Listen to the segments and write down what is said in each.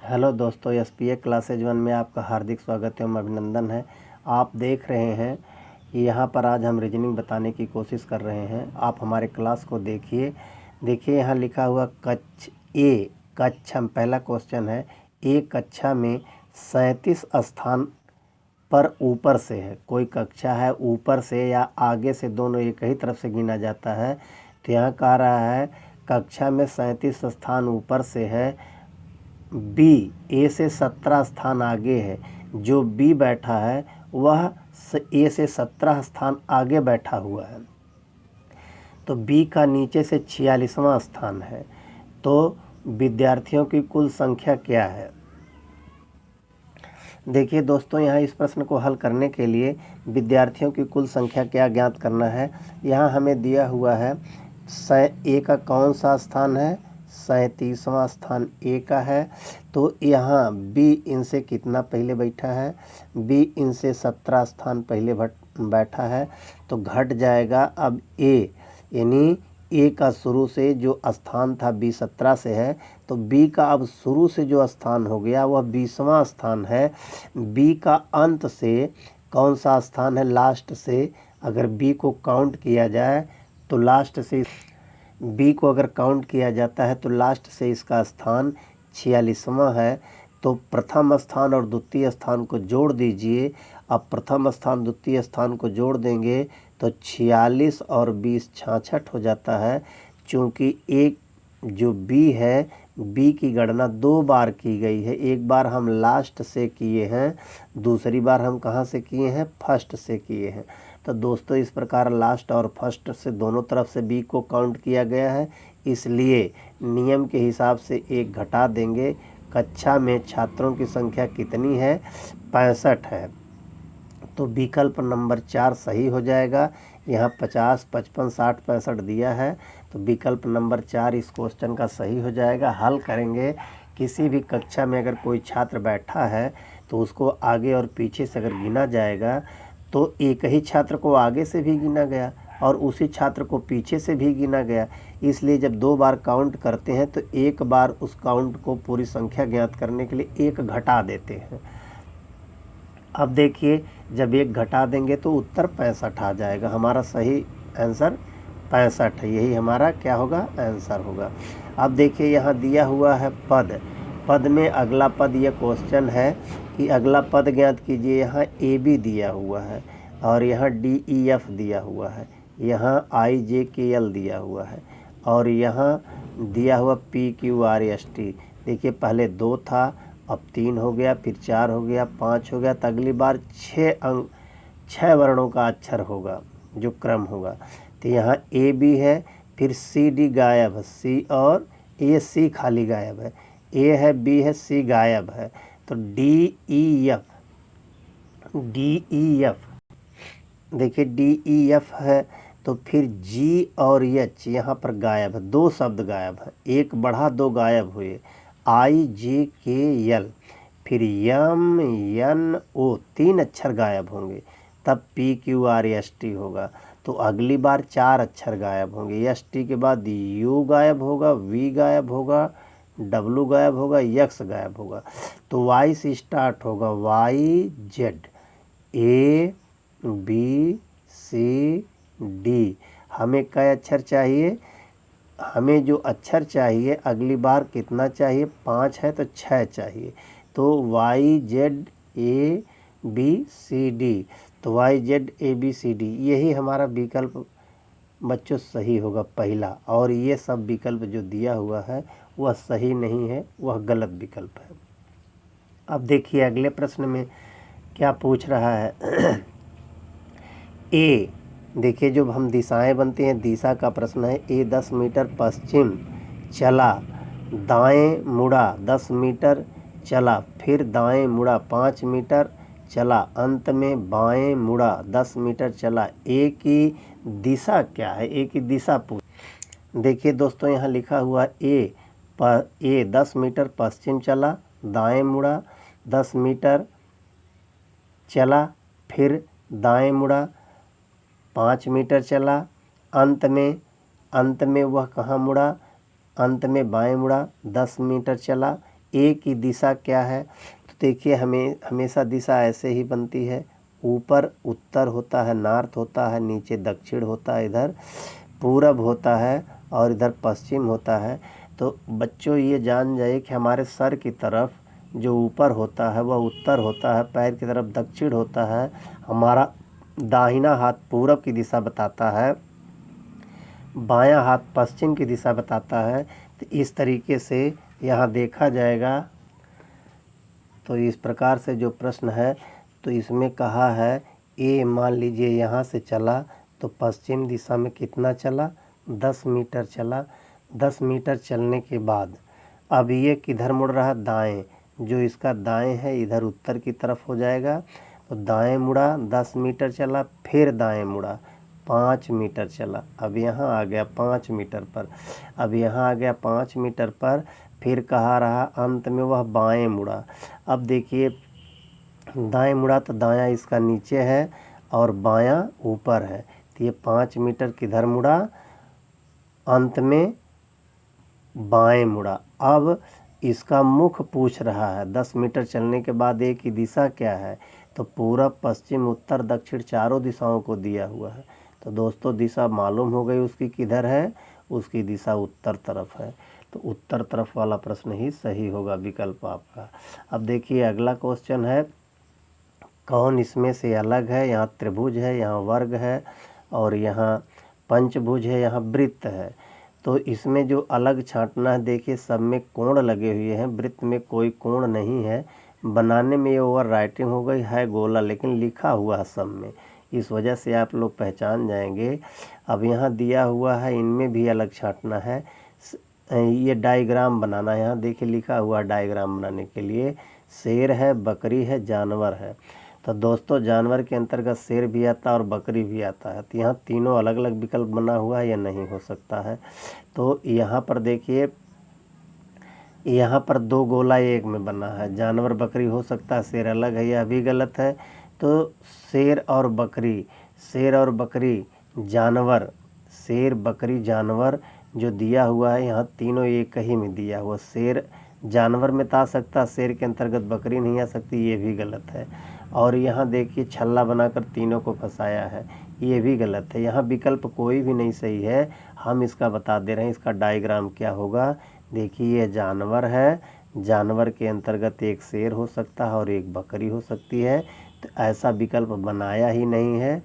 Hello दोस्तों, SPA classes 1 में आपका हार्दिक स्वागत एवं अभिनंदन है। आप देख रहे हैं कि यहाँ पर आज हम रीजनिंग बताने की कोशिश कर रहे हैं। आप हमारे क्लास को देखिए यहाँ लिखा हुआ कक्षा में पहला क्वेश्चन है। एक कक्षा में 37 स्थान पर ऊपर से है। कोई कक्षा है ऊपर से या आगे से, दोनों एक ही तरफ से गिना जाता है। तो यहाँ कह रहा है कक्षा में 37 स्थान ऊपर से है, बी ए से 17 स्थान आगे है। जो बी बैठा है वह ए से 17 स्थान आगे बैठा हुआ है। तो बी का नीचे से 46वां स्थान है। तो विद्यार्थियों की कुल संख्या क्या है? देखिए दोस्तों, यहाँ इस प्रश्न को हल करने के लिए विद्यार्थियों की कुल संख्या क्या ज्ञात करना है। यहाँ हमें दिया हुआ है ए का कौन सा स्थान है? 37वां स्थान ए का है। तो यहाँ बी इनसे कितना पहले बैठा है? बी इनसे 17 स्थान पहले बैठा है। तो घट जाएगा अब ए, यानी ए का शुरू से जो स्थान था बी 17 से है, तो बी का अब शुरू से जो स्थान हो गया वह 20वां स्थान है। बी का अंत से कौन सा स्थान है? लास्ट से। अगर बी को काउंट किया जाए तो लास्ट से, बी को अगर काउंट किया जाता है तो लास्ट से इसका स्थान 46वां है। तो प्रथम स्थान और द्वितीय स्थान को जोड़ दीजिए। अब प्रथम स्थान द्वितीय स्थान को जोड़ देंगे तो 46 और 20 66 हो जाता है। चूँकि एक जो बी है, बी की गणना 2 बार की गई है। एक बार हम लास्ट से किए हैं, दूसरी बार हम कहाँ से किए हैं? फर्स्ट से किए हैं। तो दोस्तों इस प्रकार लास्ट और फर्स्ट से दोनों तरफ से बी को काउंट किया गया है, इसलिए नियम के हिसाब से एक घटा देंगे। कक्षा में छात्रों की संख्या कितनी है? 65 है। तो विकल्प नंबर 4 सही हो जाएगा। यहाँ 50, 55, 60, 65 दिया है, तो विकल्प नंबर 4 इस क्वेश्चन का सही हो जाएगा। हल करेंगे। किसी भी कक्षा में अगर कोई छात्र बैठा है तो उसको आगे और पीछे से अगर गिना जाएगा तो एक ही छात्र को आगे से भी गिना गया और उसी छात्र को पीछे से भी गिना गया। इसलिए जब 2 बार काउंट करते हैं तो एक बार उस काउंट को पूरी संख्या ज्ञात करने के लिए एक घटा देते हैं। अब देखिए, जब एक घटा देंगे तो उत्तर 65 आ जाएगा। हमारा सही आंसर 65 है। यही हमारा क्या होगा? आंसर होगा। अब देखिए यहाँ दिया हुआ है पद में अगला पद, यह क्वेश्चन है कि अगला पद ज्ञात कीजिए। यहाँ ए बी दिया हुआ है और यहाँ डी ई एफ दिया हुआ है, यहाँ आई जे के एल दिया हुआ है और यहाँ दिया हुआ P Q R S T. देखिए पहले 2 था, अब 3 हो गया, फिर 4 हो गया, 5 हो गया। तो अगली बार 6 वर्णों का अक्षर होगा जो क्रम होगा। तो यहाँ ए बी है, फिर सी डी गायब है, सी और ए सी खाली गायब है, ए है बी है सी गायब है। तो डी ई एफ, देखिए डी ई एफ है। तो फिर जी और एच यहाँ पर गायब है, 2 शब्द गायब है, एक बढ़ा 2 गायब हुए। आई जे के एल, फिर यम एन ओ 3 अक्षर गायब होंगे, तब P Q R S T होगा। तो अगली बार 4 अक्षर गायब होंगे। एस टी के बाद यू गायब होगा, वी गायब होगा, डब्लू गायब होगा, यक्स गायब होगा। तो वाई से स्टार्ट होगा, Y Z, A B C D. हमें कई अक्षर चाहिए? हमें जो अक्षर चाहिए अगली बार कितना चाहिए? 5 है तो 6 चाहिए। तो Y Z A B C D, तो Y Z A B C D यही हमारा विकल्प बच्चों सही होगा पहला। और ये सब विकल्प जो दिया हुआ है वह सही नहीं है, वह गलत विकल्प है। अब देखिए अगले प्रश्न में क्या पूछ रहा है। ए, देखिए जो हम दिशाएं बनती हैं, दिशा का प्रश्न है। ए 10 मीटर पश्चिम चला, दाएं मुड़ा 10 मीटर चला, फिर दाएं मुड़ा 5 मीटर चला, अंत में बाएं मुड़ा 10 मीटर चला। ए की दिशा क्या है? ए की दिशा पूछ। देखिए दोस्तों यहाँ लिखा हुआ ए 10 मीटर पश्चिम चला, दाएं मुड़ा 10 मीटर चला, फिर दाएं मुड़ा 5 मीटर चला, अंत में वह कहाँ मुड़ा? अंत में बाएं मुड़ा 10 मीटर चला। ए की दिशा क्या है? तो देखिए हमेशा दिशा ऐसे ही बनती है, ऊपर उत्तर होता है, नॉर्थ होता है, नीचे दक्षिण होता है, इधर पूरब होता है और इधर पश्चिम होता है। तो बच्चों ये जान जाइए कि हमारे सर की तरफ जो ऊपर होता है वह उत्तर होता है, पैर की तरफ दक्षिण होता है, हमारा दाहिना हाथ पूरब की दिशा बताता है, बायां हाथ पश्चिम की दिशा बताता है। तो इस तरीके से यहाँ देखा जाएगा। तो इस प्रकार से जो प्रश्न है तो इसमें कहा है ए मान लीजिए यहाँ से चला तो पश्चिम दिशा में कितना चला? 10 मीटर चला। 10 मीटर चलने के बाद अब ये किधर मुड़ रहा? दाएं। जो इसका दाएं है इधर उत्तर की तरफ हो जाएगा। तो दाएं मुड़ा, 10 मीटर चला, फिर दाएं मुड़ा, 5 मीटर चला। अब यहाँ आ गया 5 मीटर पर। अब यहाँ आ गया 5 मीटर पर, फिर कहा रहा अंत में वह बाएं मुड़ा। अब देखिए दाएं मुड़ा तो दायां इसका नीचे है और बायां ऊपर है। तो ये 5 मीटर किधर मुड़ा? अंत में बाएं मुड़ा। अब इसका मुख पूछ रहा है 10 मीटर चलने के बाद ए की दिशा क्या है? तो पूरब, पश्चिम, उत्तर, दक्षिण चारों दिशाओं को दिया हुआ है। तो दोस्तों दिशा मालूम हो गई उसकी किधर है? उसकी दिशा उत्तर तरफ है। तो उत्तर तरफ वाला प्रश्न ही सही होगा विकल्प आपका। अब देखिए अगला क्वेश्चन है, कौन इसमें से अलग है? यहाँ त्रिभुज है, यहाँ वर्ग है और यहाँ पंचभुज है, यहाँ वृत्त है। तो इसमें जो अलग छांटना है, देखिए सब में कोण लगे हुए हैं, वृत्त में कोई कोण नहीं है। बनाने में ये ओवर राइटिंग हो गई है गोला, लेकिन लिखा हुआ है सब में, इस वजह से आप लोग पहचान जाएंगे। अब यहाँ दिया हुआ है, इनमें भी अलग छांटना है। ये डायग्राम बनाना है। यहाँ देखिए लिखा हुआ डायग्राम बनाने के लिए शेर है, बकरी है, जानवर है। तो दोस्तों जानवर के अंतर्गत शेर भी आता है और बकरी भी आता है। तो यहाँ तीनों अलग अलग विकल्प बना हुआ है, या नहीं हो सकता है। तो यहाँ पर देखिए यहाँ पर 2 गोला एक में बना है, जानवर बकरी हो सकता है, शेर अलग है, यह भी गलत है। तो शेर और बकरी, शेर और बकरी, जानवर, शेर बकरी जानवर जो दिया हुआ है यहाँ तीनों एक ही में दिया हुआ। शेर जानवर में तो आ सकता, शेर के अंतर्गत बकरी नहीं आ सकती, ये भी गलत है। और यहाँ देखिए छल्ला बनाकर तीनों को फंसाया है, ये भी गलत है। यहाँ विकल्प कोई भी नहीं सही है, हम इसका बता दे रहे हैं इसका डायग्राम क्या होगा। देखिए ये जानवर है, जानवर के अंतर्गत एक शेर हो सकता है और एक बकरी हो सकती है। तो ऐसा विकल्प बनाया ही नहीं है,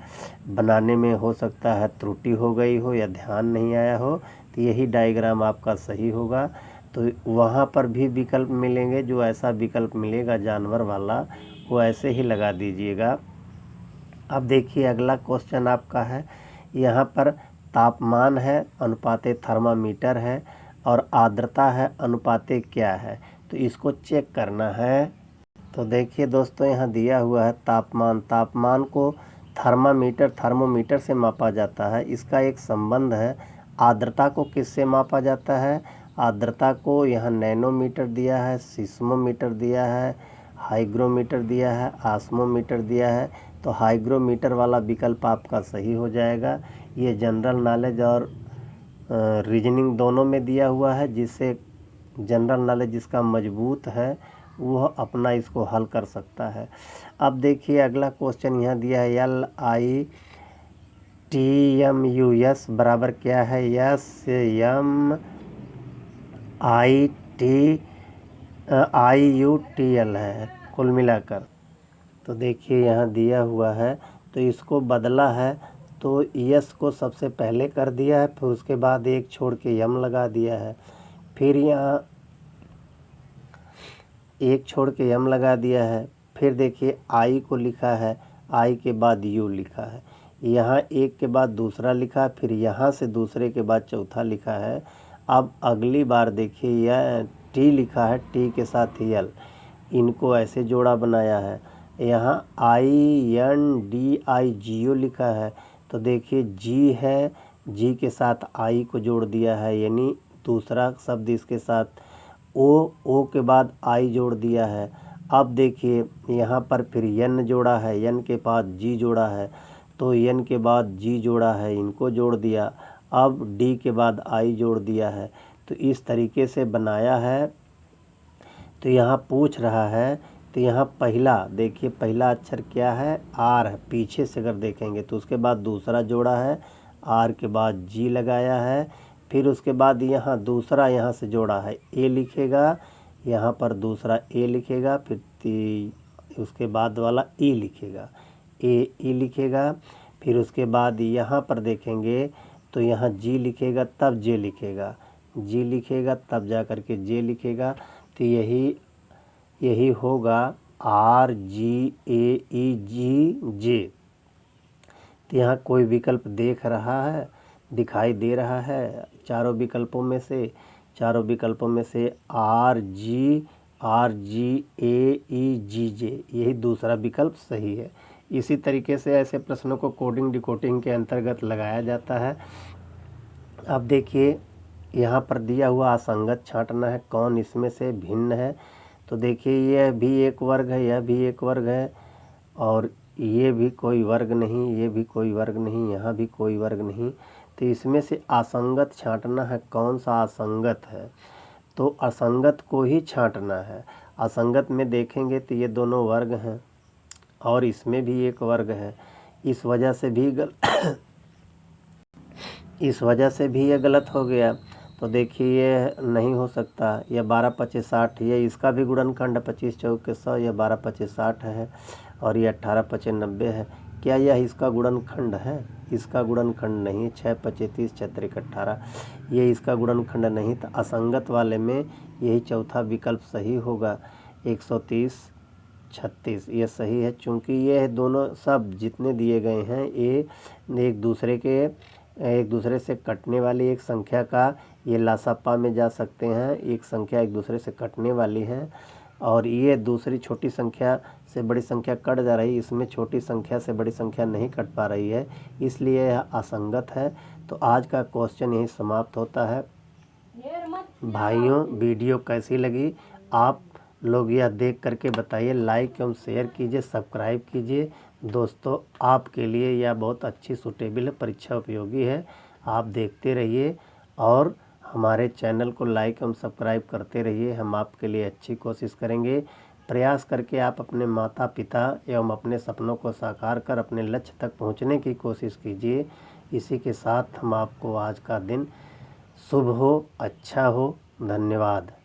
बनाने में हो सकता है त्रुटि हो गई हो या ध्यान नहीं आया हो। तो यही डायग्राम आपका सही होगा। तो वहाँ पर भी विकल्प मिलेंगे, जो ऐसा विकल्प मिलेगा जानवर वाला वो ऐसे ही लगा दीजिएगा। अब देखिए अगला क्वेश्चन आपका है, यहाँ पर तापमान है अनुपाते थर्मामीटर है और आर्द्रता है अनुपाते क्या है? तो इसको चेक करना है। तो देखिए दोस्तों यहाँ दिया हुआ है तापमान, तापमान को थर्मोमीटर से मापा जाता है, इसका एक संबंध है। आर्द्रता को किससे मापा जाता है? आर्द्रता को यहाँ नैनोमीटर दिया है, सीस्मोमीटर दिया है, हाइग्रोमीटर दिया है, आस्मोमीटर दिया है। तो हाइग्रोमीटर वाला विकल्प आपका सही हो जाएगा। ये जनरल नॉलेज और रीजनिंग दोनों में दिया हुआ है, जिससे जनरल नॉलेज जिसका मजबूत है वह अपना इसको हल कर सकता है। अब देखिए अगला क्वेश्चन यहाँ दिया है LITMUS बराबर क्या है? SMITIUTL है कुल मिलाकर। तो देखिए यहाँ दिया हुआ है, तो इसको बदला है। तो यस को सबसे पहले कर दिया है, फिर उसके बाद एक छोड़ के यम लगा दिया है, फिर यहाँ एक छोड़ के यम लगा दिया है, फिर देखिए आई को लिखा है, आई के बाद यू लिखा है, यहाँ एक के बाद दूसरा लिखा, फिर यहाँ से दूसरे के बाद चौथा लिखा है। अब अगली बार देखिए यह टी लिखा है, टी के साथ यल, इनको ऐसे जोड़ा बनाया है। यहाँ INDIGO लिखा है, तो देखिए जी है, जी के साथ आई को जोड़ दिया है, यानी दूसरा शब्द इसके साथ ओ के बाद आई जोड़ दिया है। अब देखिए यहाँ पर फिर यन जोड़ा है, यन के बाद जी जोड़ा है, तो यन के बाद जी जोड़ा है, इनको जोड़ दिया। अब डी के बाद आई जोड़ दिया है। तो इस तरीके से बनाया है। तो यहाँ पूछ रहा है, तो यहाँ पहला देखिए, पहला अक्षर क्या है, आर है। पीछे से अगर देखेंगे तो उसके बाद दूसरा जोड़ा है, आर के बाद जी लगाया है, फिर उसके बाद यहाँ दूसरा यहाँ से जोड़ा है, ए लिखेगा, यहाँ पर दूसरा ए लिखेगा, फिर उसके बाद वाला ई लिखेगा, ई लिखेगा, फिर उसके बाद यहाँ पर देखेंगे तो यहाँ जी लिखेगा, तब जे लिखेगा, जी लिखेगा, तब जा कर के जे लिखेगा। तो यही होगा आर जी ए ई जी जे। तो यहाँ कोई विकल्प देख रहा है, दिखाई दे रहा है चारों विकल्पों में से आर जी ए ई जी जे, यही दूसरा विकल्प सही है। इसी तरीके से ऐसे प्रश्नों को कोडिंग डिकोडिंग के अंतर्गत लगाया जाता है। अब देखिए यहाँ पर दिया हुआ असंगत छांटना है, कौन इसमें से भिन्न है। तो देखिए यह भी एक वर्ग है, यह भी एक वर्ग है, और ये भी कोई वर्ग नहीं, ये भी कोई वर्ग नहीं, यहाँ भी कोई वर्ग नहीं। तो इसमें से असंगत छांटना है, कौन सा असंगत है, तो असंगत को ही छांटना है। असंगत में देखेंगे तो ये दोनों वर्ग हैं और इसमें भी एक वर्ग है, इस वजह से भी ये गलत हो गया। तो देखिए ये नहीं हो सकता, यह 12 25 60, ये इसका भी गुणनखंड 25 चौके 100, यह 12 25 60 है, और ये 18 25 90 है। क्या यह इसका गुणनखंड है? इसका गुणनखंड नहीं। 6 25 30 6 3 18, ये इसका गुणनखंड नहीं। तो असंगत वाले में यही चौथा विकल्प सही होगा, 130 36, ये सही है। चूँकि ये दोनों सब जितने दिए गए हैं ये एक दूसरे से कटने वाली एक संख्या का ये लासापा में जा सकते हैं, एक संख्या एक दूसरे से कटने वाली है, और ये दूसरी छोटी संख्या से बड़ी संख्या कट जा रही है, इसमें छोटी संख्या से बड़ी संख्या नहीं कट पा रही है, इसलिए यह असंगत है। तो आज का क्वेश्चन यही समाप्त होता है। भाइयों वीडियो कैसी लगी आप लोग यह देख करके बताइए, लाइक एवं शेयर कीजिए, सब्सक्राइब कीजिए। दोस्तों आपके लिए यह बहुत अच्छी सूटेबल है, परीक्षा उपयोगी है, आप देखते रहिए और हमारे चैनल को लाइक एवं सब्सक्राइब करते रहिए। हम आपके लिए अच्छी कोशिश करेंगे। प्रयास करके आप अपने माता पिता एवं अपने सपनों को साकार कर अपने लक्ष्य तक पहुंचने की कोशिश कीजिए। इसी के साथ हम आपको आज का दिन शुभ हो, अच्छा हो। धन्यवाद।